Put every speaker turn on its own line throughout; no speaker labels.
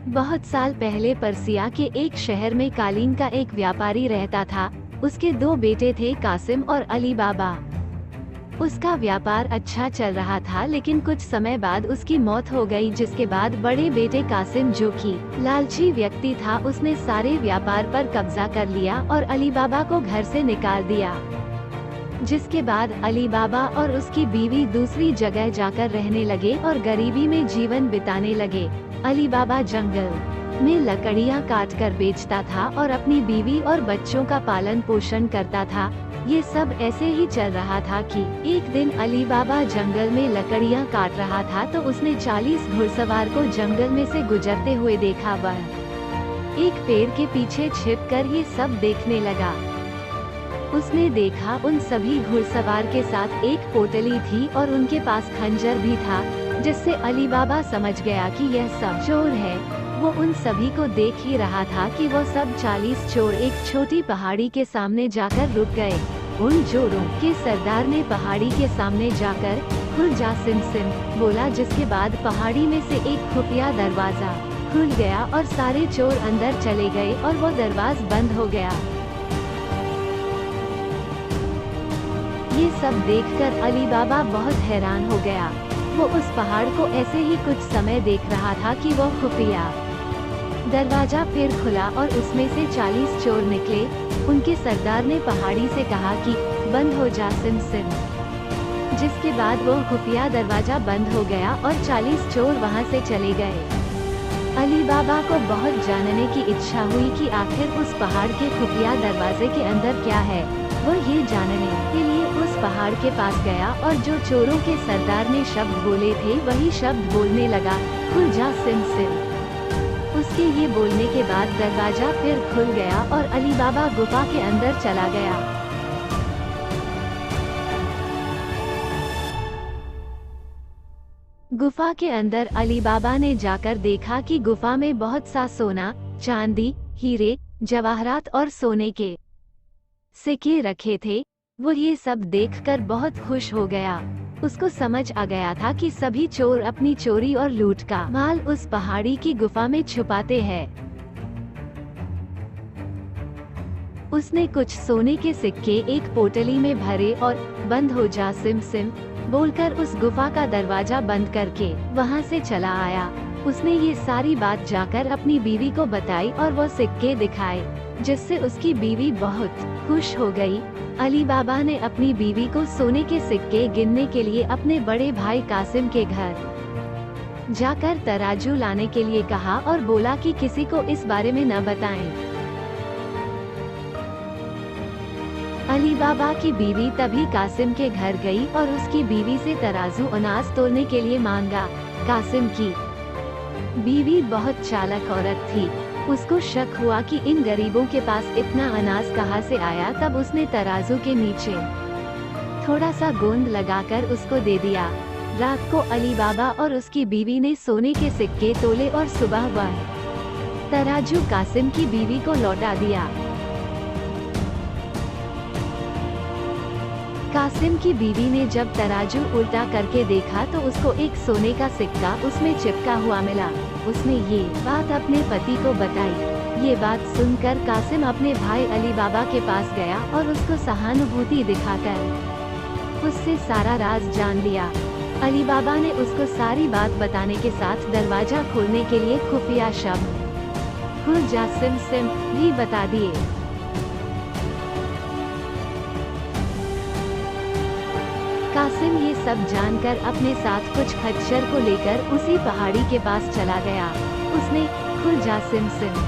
बहुत साल पहले पर्सिया के एक शहर में कालीन का एक व्यापारी रहता था। उसके दो बेटे थे, कासिम और अली बाबा। उसका व्यापार अच्छा चल रहा था, लेकिन कुछ समय बाद उसकी मौत हो गई, जिसके बाद बड़े बेटे कासिम, जो कि लालची व्यक्ति था, उसने सारे व्यापार पर कब्जा कर लिया और अली बाबा को घर से निकाल दिया। जिसके बाद अली बाबा और उसकी बीवी दूसरी जगह जाकर रहने लगे और गरीबी में जीवन बिताने लगे। अली बाबा जंगल में लकड़ियां काटकर बेचता था और अपनी बीवी और बच्चों का पालन पोषण करता था। ये सब ऐसे ही चल रहा था कि एक दिन अली बाबा जंगल में लकड़ियां काट रहा था, तो उसने 40 घुड़सवार को जंगल में से गुजरते हुए देखा। वह एक पेड़ के पीछे छिपकर ये सब देखने लगा। उसने देखा उन सभी घुड़सवार के साथ एक पोटली थी और उनके पास खंजर भी था, जिससे अली बाबा समझ गया कि यह सब चोर है। वो उन सभी को देख ही रहा था कि वो सब 40 चोर एक छोटी पहाड़ी के सामने जाकर रुक गए। उन चोरों के सरदार ने पहाड़ी के सामने जाकर खुल जा सिम सिम बोला, जिसके बाद पहाड़ी में से एक खुफिया दरवाजा खुल गया और सारे चोर अंदर चले गए और वो दरवाजा बंद हो गया। ये सब देखकर अली बाबा बहुत हैरान हो गया। वो उस पहाड़ को ऐसे ही कुछ समय देख रहा था कि वो खुफिया दरवाजा फिर खुला और उसमें से 40 चोर निकले। उनके सरदार ने पहाड़ी से कहा कि बंद हो जा सिम सिम, जिसके बाद वो खुफिया दरवाजा बंद हो गया और 40 चोर वहां से चले गए। अली बाबा को बहुत जानने की इच्छा हुई कि आखिर उस पहाड़ के खुफिया दरवाजे के अंदर क्या है। वो ये जानने के लिए उस पहाड़ के पास गया और जो चोरों के सरदार ने शब्द बोले थे वही शब्द बोलने लगा, खुल जा सिम सिम। उसके ये बोलने के बाद दरवाजा फिर खुल गया और अली बाबा गुफा के अंदर चला गया। गुफा के अंदर अली बाबा ने जाकर देखा कि गुफा में बहुत सा सोना, चांदी, हीरे, जवाहरात और सोने के सिक्के रखे थे। वो ये सब देखकर बहुत खुश हो गया। उसको समझ आ गया था कि सभी चोर अपनी चोरी और लूट का माल उस पहाड़ी की गुफा में छुपाते हैं। उसने कुछ सोने के सिक्के एक पोटली में भरे और बंद हो जा सिम सिम बोलकर उस गुफा का दरवाजा बंद करके वहां से चला आया। उसने ये सारी बात जाकर अपनी बीवी को बताई और वो सिक्के दिखाए, जिससे उसकी बीवी बहुत खुश हो गई। अली बाबा ने अपनी बीवी को सोने के सिक्के गिनने के लिए अपने बड़े भाई कासिम के घर जाकर तराजू लाने के लिए कहा और बोला कि किसी को इस बारे में न बताएं। अली बाबा की बीवी तभी कासिम के घर गई और उसकी बीवी से तराजू अनाज तोलने के लिए मांगा। कासिम की बीवी बहुत चालाक औरत थी। उसको शक हुआ कि इन गरीबों के पास इतना अनाज कहाँ से आया। तब उसने तराजू के नीचे थोड़ा सा गोंद लगाकर उसको दे दिया। रात को अली बाबा और उसकी बीवी ने सोने के सिक्के तोले और सुबह वह तराजू कासिम की बीवी को लौटा दिया। कासिम की बीवी ने जब तराजू उल्टा करके देखा तो उसको एक सोने का सिक्का उसमें चिपका हुआ मिला। उसने ये बात अपने पति को बताई। ये बात सुनकर कासिम अपने भाई अली बाबा के पास गया और उसको सहानुभूति दिखाकर उससे सारा राज जान लिया। अली बाबा ने उसको सारी बात बताने के साथ दरवाजा खोलने के लिए खुफिया शब्द खुल जा सिम सिम भी बता दिए। कासिम ये सब जानकर अपने साथ कुछ खच्चर को लेकर उसी पहाड़ी के पास चला गया। उसने खुल जा सिम सिम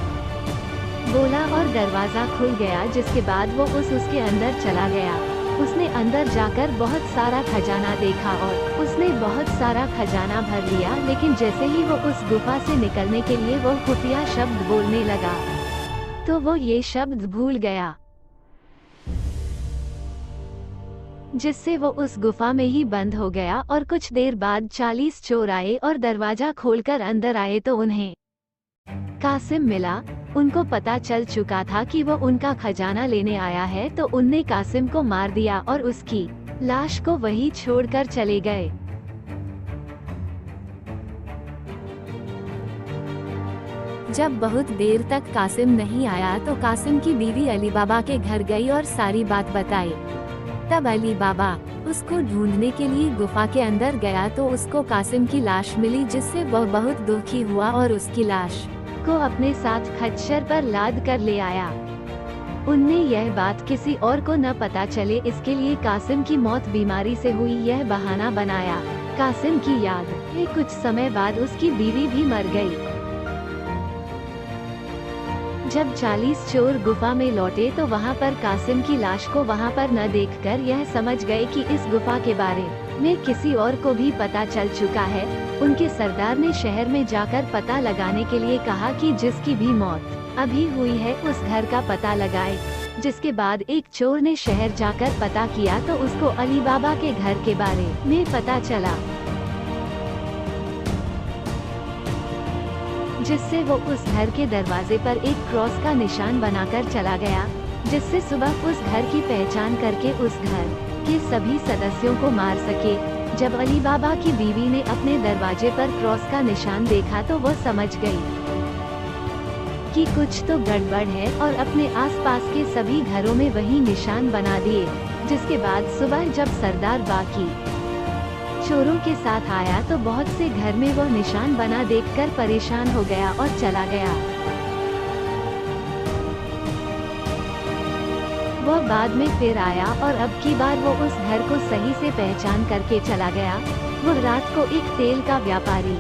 बोला और दरवाजा खुल गया, जिसके बाद वो उसके अंदर चला गया। उसने अंदर जाकर बहुत सारा खजाना देखा और उसने बहुत सारा खजाना भर लिया, लेकिन जैसे ही वो उस गुफा से निकलने के लिए वो खुफिया शब्द बोलने लगा तो वो ये शब्द भूल गया, जिससे वो उस गुफा में ही बंद हो गया। और कुछ देर बाद 40 चोर आए और दरवाजा खोलकर अंदर आए तो उन्हें कासिम मिला। उनको पता चल चुका था कि वो उनका खजाना लेने आया है, तो उनने कासिम को मार दिया और उसकी लाश को वहीं छोड़कर चले गए। जब बहुत देर तक कासिम नहीं आया तो कासिम की बीवी अली बाबा के घर गई और सारी बात बताई। तब अली बाबा उसको ढूंढने के लिए गुफा के अंदर गया तो उसको कासिम की लाश मिली, जिससे वह बहुत दुखी हुआ और उसकी लाश को अपने साथ खच्चर पर लाद कर ले आया। उनने यह बात किसी और को न पता चले, इसके लिए कासिम की मौत बीमारी से हुई यह बहाना बनाया। कासिम की याद में कुछ समय बाद उसकी बीवी भी मर गई। जब 40 चोर गुफा में लौटे तो वहां पर कासिम की लाश को वहां पर न देखकर यह समझ गए कि इस गुफा के बारे में किसी और को भी पता चल चुका है। उनके सरदार ने शहर में जाकर पता लगाने के लिए कहा कि जिसकी भी मौत अभी हुई है उस घर का पता लगाए। जिसके बाद एक चोर ने शहर जाकर पता किया तो उसको अली बाबा के घर के बारे में पता चला, जिससे वो उस घर के दरवाजे पर एक क्रॉस का निशान बनाकर चला गया, जिससे सुबह उस घर की पहचान करके उस घर के सभी सदस्यों को मार सके। जब अली बाबा की बीवी ने अपने दरवाजे पर क्रॉस का निशान देखा तो वो समझ गई कि कुछ तो गड़बड़ है और अपने आसपास के सभी घरों में वही निशान बना दिए। जिसके बाद सुबह जब सरदार बाकी चोरों के साथ आया तो बहुत से घर में वो निशान बना देखकर परेशान हो गया और चला गया। वो बाद में फिर आया और अब की बार वो उस घर को सही से पहचान करके चला गया। वो रात को एक तेल का व्यापारी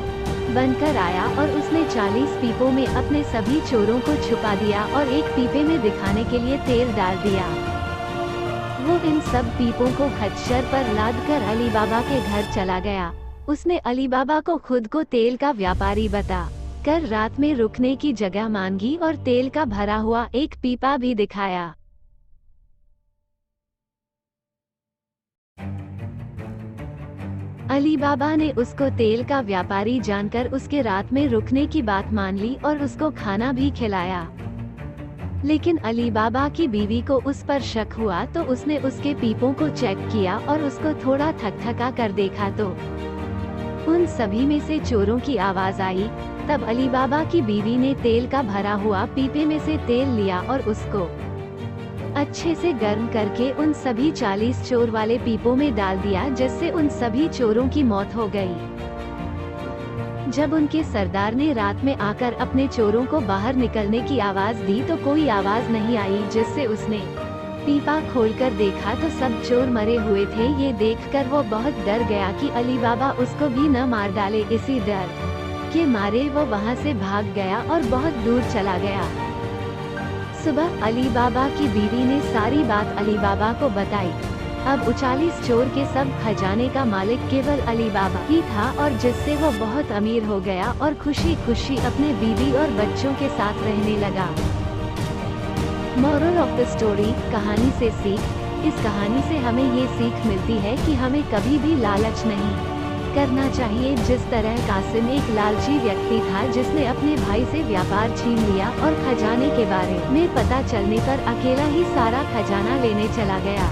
बनकर आया और उसने 40 पीपों में अपने सभी चोरों को छुपा दिया और एक पीपे में दिखाने के लिए तेल डाल दिया। वो इन सब पीपों को खच्चर पर लाद कर अली बाबा के घर चला गया। उसने अली बाबा को खुद को तेल का व्यापारी बता कर रात में रुकने की जगह मांगी और तेल का भरा हुआ एक पीपा भी दिखाया। अली बाबा ने उसको तेल का व्यापारी जानकर उसके रात में रुकने की बात मान ली और उसको खाना भी खिलाया। लेकिन अली बाबा की बीवी को उस पर शक हुआ तो उसने उसके पीपों को चेक किया और उसको थोड़ा थका कर देखा तो उन सभी में से चोरों की आवाज आई। तब अली बाबा की बीवी ने तेल का भरा हुआ पीपे में से तेल लिया और उसको अच्छे से गर्म करके उन सभी 40 चोर वाले पीपों में डाल दिया, जिससे उन सभी चोरों की मौत हो गई। जब उनके सरदार ने रात में आकर अपने चोरों को बाहर निकलने की आवाज दी तो कोई आवाज नहीं आई, जिससे उसने पीपा खोलकर देखा तो सब चोर मरे हुए थे। ये देखकर वो बहुत डर गया कि अली बाबा उसको भी न मार डाले। इसी डर के मारे वो वहां से भाग गया और बहुत दूर चला गया। सुबह अली बाबा की बीवी ने सारी बात अली बाबा को बताई। अब 40 चोर के सब खजाने का मालिक केवल अली बाबा ही था और जिससे वो बहुत अमीर हो गया और खुशी खुशी अपने बीवी और बच्चों के साथ रहने लगा। मोरल ऑफ द स्टोरी, कहानी से सीख। इस कहानी से हमें ये सीख मिलती है कि हमें कभी भी लालच नहीं करना चाहिए। जिस तरह कासिम एक लालची व्यक्ति था जिसने अपने भाई से व्यापार छीन लिया और खजाने के बारे में पता चलने पर अकेला ही सारा खजाना लेने चला गया।